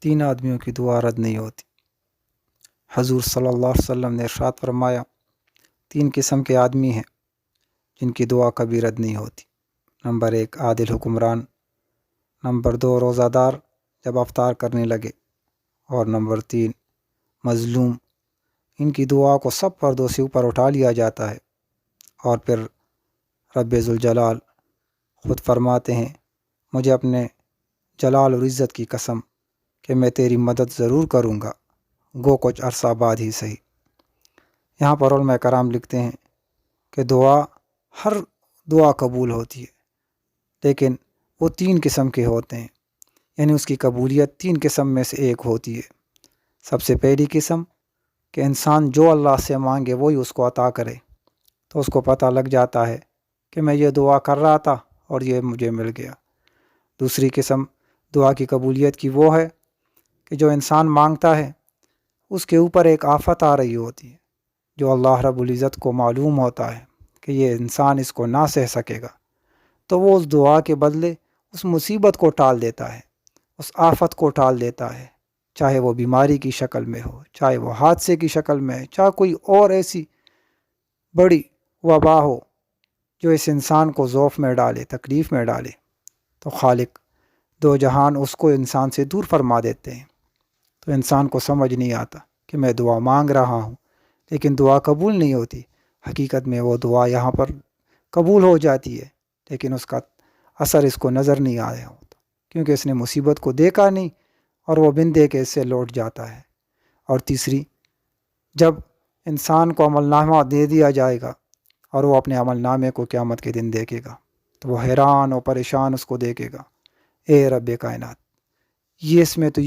3 آدمیوں کی دعا رد نہیں ہوتی۔ حضور صلی اللہ علیہ وسلم نے ارشاد فرمایا 3 قسم کے آدمی ہیں جن کی دعا کبھی رد نہیں ہوتی۔ نمبر 1 عادل حکمران، نمبر 2 روزہ دار جب افطار کرنے لگے، اور نمبر 3 مظلوم۔ ان کی دعا کو سب پردوں سے اوپر اٹھا لیا جاتا ہے، اور پھر رب ذوالجلال خود فرماتے ہیں مجھے اپنے جلال اور عزت کی قسم کہ میں تیری مدد ضرور کروں گا، گو کچھ عرصہ بعد ہی صحیح۔ یہاں پر علماء کرام لکھتے ہیں کہ ہر دعا قبول ہوتی ہے، لیکن وہ 3 قسم کے ہوتے ہیں، یعنی اس کی قبولیت 3 قسم میں سے ایک ہوتی ہے۔ سب سے پہلی قسم کہ انسان جو اللہ سے مانگے وہی اس کو عطا کرے، تو اس کو پتہ لگ جاتا ہے کہ میں یہ دعا کر رہا تھا اور یہ مجھے مل گیا۔ دوسری قسم دعا کی قبولیت کی وہ ہے کہ جو انسان مانگتا ہے اس کے اوپر ایک آفت آ رہی ہوتی ہے، جو اللہ رب العزت کو معلوم ہوتا ہے کہ یہ انسان اس کو نہ سہ سکے گا، تو وہ اس دعا کے بدلے اس مصیبت کو ٹال دیتا ہے، اس آفت کو ٹال دیتا ہے، چاہے وہ بیماری کی شکل میں ہو، چاہے وہ حادثے کی شکل میں، چاہے کوئی اور ایسی بڑی وبا ہو جو اس انسان کو ذوف میں ڈالے، تکلیف میں ڈالے، تو خالق دو جہان اس کو انسان سے دور فرما دیتے ہیں۔ تو انسان کو سمجھ نہیں آتا کہ میں دعا مانگ رہا ہوں لیکن دعا قبول نہیں ہوتی۔ حقیقت میں وہ دعا یہاں پر قبول ہو جاتی ہے، لیکن اس کا اثر اس کو نظر نہیں آیا ہوتا، کیونکہ اس نے مصیبت کو دیکھا نہیں اور وہ بن دے کے اس سے لوٹ جاتا ہے۔ اور تیسری، جب انسان کو عمل نامہ دے دیا جائے گا اور وہ اپنے عمل نامے کو قیامت کے دن دیکھے گا تو وہ حیران اور پریشان اس کو دیکھے گا، اے رب کائنات، اس میں تو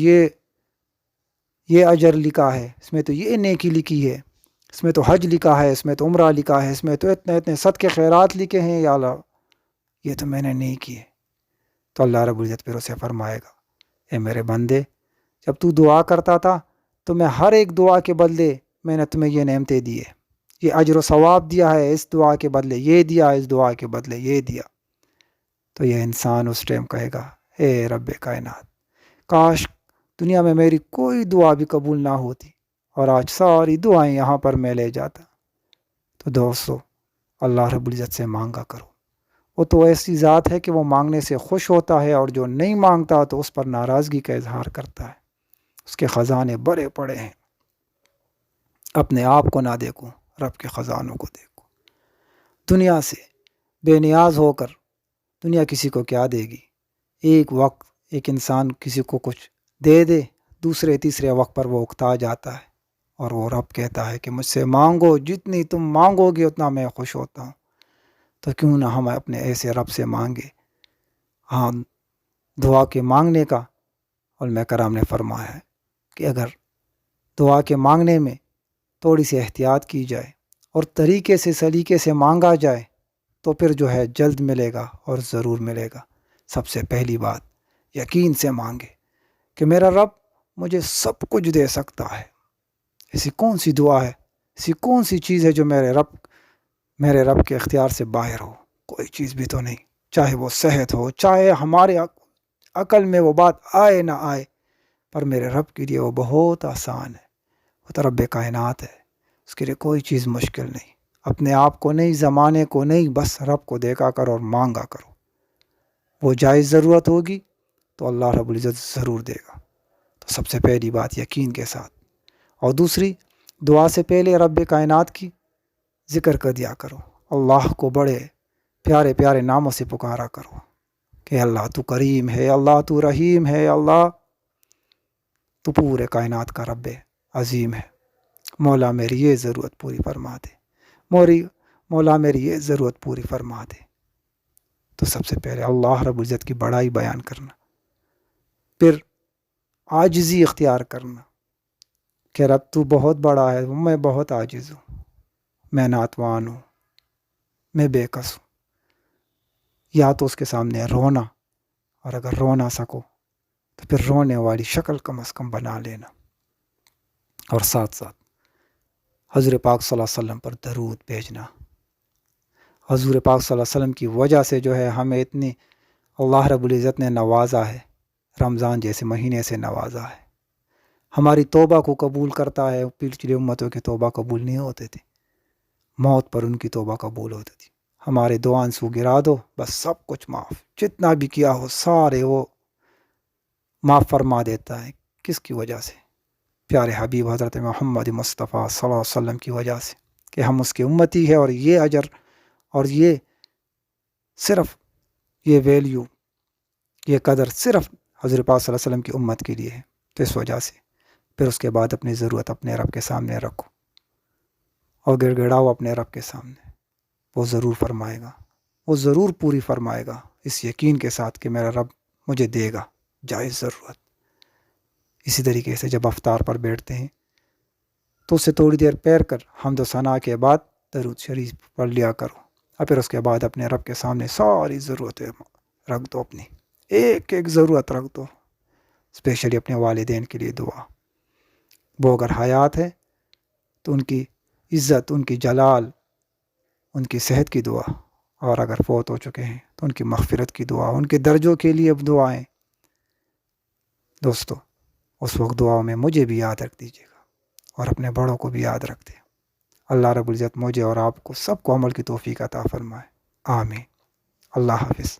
یہ اجر لکھا ہے، اس میں تو یہ نیکی لکھی ہے، اس میں تو حج لکھا ہے، اس میں تو عمرہ لکھا ہے، اس میں تو اتنے صدقے خیرات لکھے ہیں، یا اللہ یہ تو میں نے نہیں کیے۔ تو اللہ رب العزت پھر اسے فرمائے گا اے میرے بندے، جب تو دعا کرتا تھا تو میں ہر ایک دعا کے بدلے میں نے تمہیں یہ نعمتیں دی ہے، یہ اجر و ثواب دیا ہے، اس دعا کے بدلے یہ دیا، اس دعا کے بدلے یہ دیا۔ تو یہ انسان اس ٹائم کہے گا اے رب کائنات، کاش دنیا میں میری کوئی دعا بھی قبول نہ ہوتی اور آج ساری دعائیں یہاں پر میں لے جاتا۔ تو دوستو، اللہ رب العزت سے مانگا کرو، وہ تو ایسی ذات ہے کہ وہ مانگنے سے خوش ہوتا ہے، اور جو نہیں مانگتا تو اس پر ناراضگی کا اظہار کرتا ہے۔ اس کے خزانے بڑے پڑے ہیں، اپنے آپ کو نہ دیکھو، رب کے خزانوں کو دیکھو۔ دنیا سے بے نیاز ہو کر دنیا کسی کو کیا دے گی؟ ایک وقت ایک انسان کسی کو کچھ دے دے، دوسرے تیسرے وقت پر وہ اکتا جاتا ہے، اور وہ رب کہتا ہے کہ مجھ سے مانگو، جتنی تم مانگو گے اتنا میں خوش ہوتا ہوں۔ تو کیوں نہ ہم اپنے ایسے رب سے مانگے۔ ہاں، دعا کے مانگنے کا علماء کرام نے فرمایا ہے کہ اگر دعا کے مانگنے میں تھوڑی سی احتیاط کی جائے اور طریقے سے سلیقے سے مانگا جائے تو پھر جو ہے جلد ملے گا اور ضرور ملے گا۔ سب سے پہلی بات یقین سے مانگے کہ میرا رب مجھے سب کچھ دے سکتا ہے۔ ایسی کون سی دعا ہے، ایسی کون سی چیز ہے جو میرے رب کے اختیار سے باہر ہو؟ کوئی چیز بھی تو نہیں، چاہے وہ صحت ہو، چاہے ہمارے عقل میں وہ بات آئے نہ آئے، پر میرے رب کے لیے وہ بہت آسان ہے۔ وہ تو رب کائنات ہے، اس کے لیے کوئی چیز مشکل نہیں۔ اپنے آپ کو نہیں، زمانے کو نہیں، بس رب کو دیکھا کرو اور مانگا کرو۔ وہ جائز ضرورت ہوگی تو اللہ رب العزت ضرور دے گا۔ تو سب سے پہلی بات یقین کے ساتھ، اور دوسری، دعا سے پہلے رب کائنات کی ذکر کر دیا کرو، اللہ کو بڑے پیارے پیارے ناموں سے پکارا کرو کہ اللہ تو کریم ہے، اللہ تو رحیم ہے، اللہ تو پورے کائنات کا رب عظیم ہے، مولا میری یہ ضرورت پوری فرما دے، مولا میری یہ ضرورت پوری فرما دے۔ تو سب سے پہلے اللہ رب العزت کی بڑائی بیان کرنا، پھر عاجزی اختیار کرنا کہ رب تو بہت بڑا ہے، میں بہت عاجز ہوں، میں ناتوان ہوں، میں بے کس ہوں۔ یا تو اس کے سامنے رونا، اور اگر رو نہ سکو تو پھر رونے والی شکل کم از کم بنا لینا، اور ساتھ ساتھ حضور پاک صلی اللہ علیہ وسلم پر درود بھیجنا۔ حضور پاک صلی اللہ علیہ وسلم کی وجہ سے جو ہے ہمیں اتنی اللہ رب العزت نے نوازا ہے، رمضان جیسے مہینے سے نوازا ہے۔ ہماری توبہ کو قبول کرتا ہے، پچھلی امتوں کی توبہ قبول نہیں ہوتے تھے، موت پر ان کی توبہ قبول ہوتی تھی۔ ہمارے دو آنسو گرا دو، بس سب کچھ معاف، جتنا بھی کیا ہو سارے وہ معاف فرما دیتا ہے۔ کس کی وجہ سے؟ پیارے حبیب حضرت محمد مصطفیٰ صلی اللہ علیہ وسلم کی وجہ سے، کہ ہم اس کے امتی ہیں، اور یہ اجر اور یہ صرف یہ ویلیو، یہ قدر صرف حضرت پاک صلی اللہ علیہ وسلم کی امت کے لیے ہے۔ تو اس وجہ سے پھر اس کے بعد اپنی ضرورت اپنے رب کے سامنے رکھو اور گڑ گڑاؤ اپنے رب کے سامنے، وہ ضرور فرمائے گا، وہ ضرور پوری فرمائے گا، اس یقین کے ساتھ کہ میرا رب مجھے دے گا جائز ضرورت۔ اسی طریقے سے جب افطار پر بیٹھتے ہیں تو اسے تھوڑی دیر پیر کر حمد و ثنا کے بعد درود شریف پڑھ لیا کرو، اور پھر اس کے بعد اپنے رب کے سامنے ساری ضرورتیں رکھ دو، اپنی ایک ایک ضرورت رکھ دو، اسپیشلی اپنے والدین کے لیے دعا۔ وہ اگر حیات ہے تو ان کی عزت، ان کی جلال، ان کی صحت کی دعا، اور اگر فوت ہو چکے ہیں تو ان کی مغفرت کی دعا، ان کے درجوں کے لیے دعائیں۔ دوستو، اس وقت دعاؤں میں مجھے بھی یاد رکھ دیجیے گا، اور اپنے بڑوں کو بھی یاد رکھ دیں۔ اللہ رب العزت مجھے اور آپ کو سب کو عمل کی توفیق عطا فرمائے، آمین۔ اللہ حافظ۔